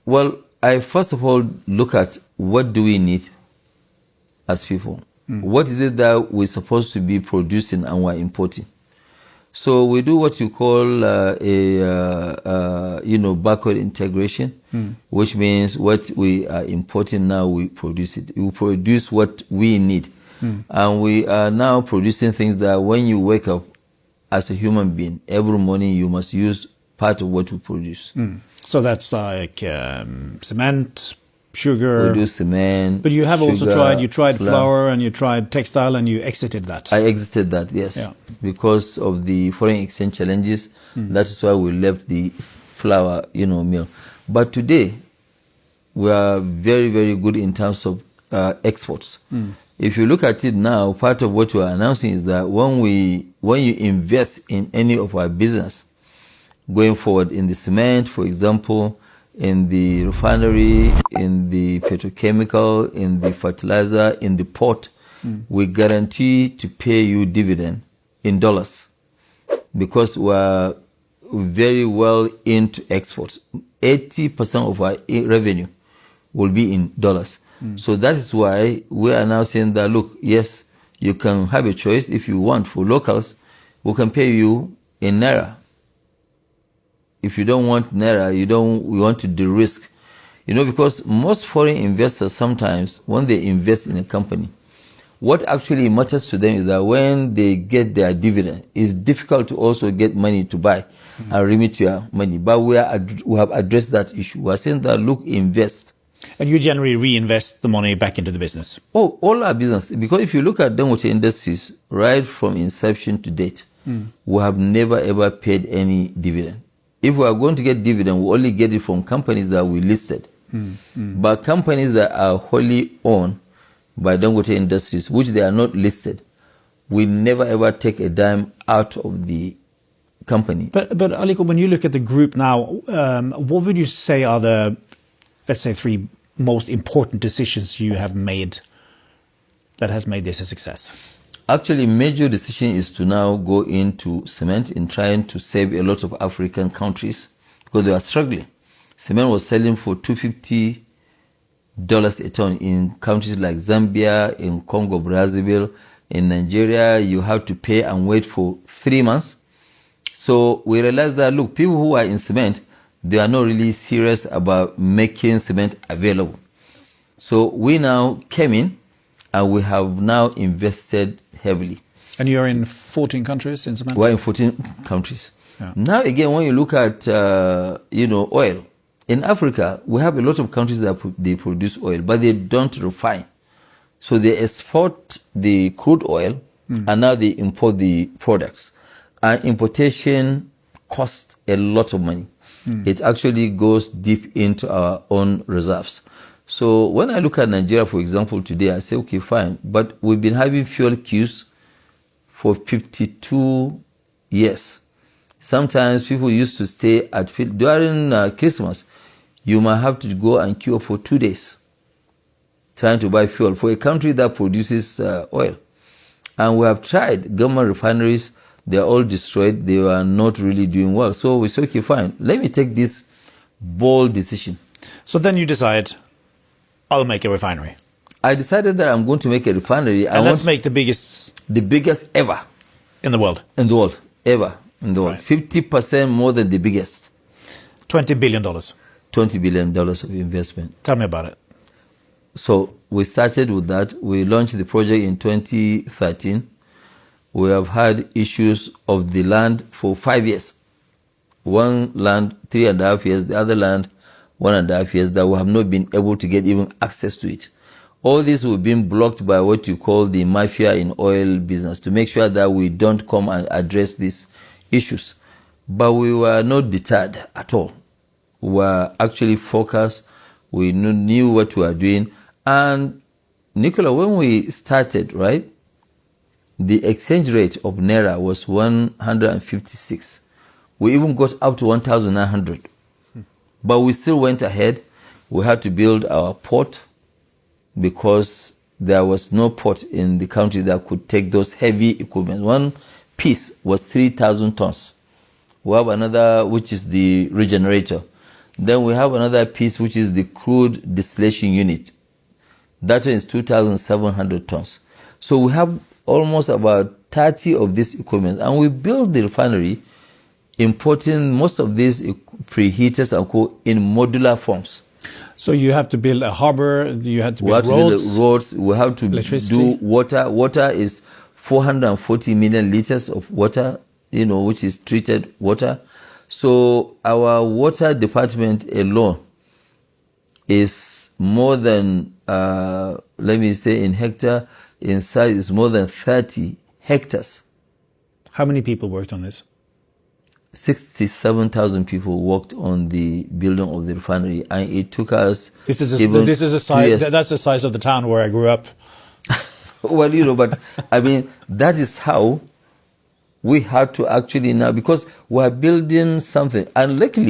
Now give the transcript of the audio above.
Well, I first of all look at what do we need as people. What is it that we're supposed to be producing and we're importing? So we do what you call backward integration, which means what we are importing now, we produce it. We produce what we need. And we are now producing things that when you wake up as a human being, every morning you must use part of what we produce. So that's like cement, sugar. We do cement. But you have sugar, also tried flour and you tried textile and you exited that. I exited that, yes. Yeah. Because of the foreign exchange challenges. That is why we left the flour, mill. But today, we are very, very good in terms of exports. If you look at it now, part of what we are announcing is that when you invest in any of our business, going forward in the cement, for example, in the refinery, in the petrochemical, in the fertilizer, in the port, we guarantee to pay you dividend in dollars because we're very well into exports. 80% of our revenue will be in dollars. So that is why we are now saying that, look, yes, you can have a choice if you want. For locals, we can pay you in Naira. If you don't want Naira, we want to de-risk. Because most foreign investors sometimes, when they invest in a company, what actually matters to them is that when they get their dividend, it's difficult to also get money to buy and remit your money. But we have addressed that issue. We are saying that, look, invest. And you generally reinvest the money back into the business? Oh, all our business. Because if you look at Dangote Industries, right from inception to date, we have never ever paid any dividend. If we are going to get dividend, we only get it from companies that we listed. But companies that are wholly owned by Dangote Industries, which they are not listed, we never ever take a dime out of the company. But Aliko, when you look at the group now, what would you say are the, let's say, 3 most important decisions you have made that has made this a success? Actually, major decision is to now go into cement in trying to save a lot of African countries because they are struggling. Cement was selling for $250 a ton in countries like Zambia, in Congo, Brazzaville, in Nigeria. You have to pay and wait for 3 months. So we realized that, look, people who are in cement, they are not really serious about making cement available. So we now came in and we have now invested heavily. And you're in 14 countries in cement? We're in 14 countries. Yeah. Now again, when you look at, oil, in Africa, we have a lot of countries that they produce oil, but they don't refine. So they export the crude oil and now they import the products. And importation costs a lot of money. It actually goes deep into our own reserves. So when I look at Nigeria, for example, today, I say, okay, fine. But we've been having fuel queues for 52 years. Sometimes people used to stay at field. During Christmas, you might have to go and queue for 2 days trying to buy fuel for a country that produces oil. And we have tried government refineries. They are all destroyed. They are not really doing well. So we said, okay, fine. Let me take this bold decision. So then you decide, I'll make a refinery. I decided that I'm going to make a refinery. And let's make the biggest. The biggest ever. In the world. In the world. Ever. In the world. Right. 50% more than the biggest. $20 billion. $20 billion of investment. Tell me about it. So we started with that. We launched the project in 2013. We have had issues of the land for 5 years. One land, 3.5 years, the other land, 1.5 years, that we have not been able to get even access to it. All this will be blocked by what you call the mafia in oil business to make sure that we don't come and address these issues. But we were not deterred at all. We were actually focused. We knew what we were doing. And Nicola, when we started, right, the exchange rate of Naira was 156. We even got up to 1,900. But we still went ahead. We had to build our port because there was no port in the country that could take those heavy equipment. One piece was 3,000 tons. We have another, which is the regenerator. Then we have another piece, which is the crude distillation unit. That one is 2,700 tons. So we have almost about 30 of these equipment, and we built the refinery importing most of these preheaters and in modular forms. So you have to build a harbor, you have to We build have roads, to build roads, we have to do water. Water is 440 million liters of water, which is treated water. So our water department alone is more than, let me say in hectare, in size is more than 30 hectares. How many people worked on this? 67,000 people worked on the building of the refinery, and it took us. This is a size. That's the size of the town where I grew up. Well, but I mean, that is how we had to actually now, because we are building something, and luckily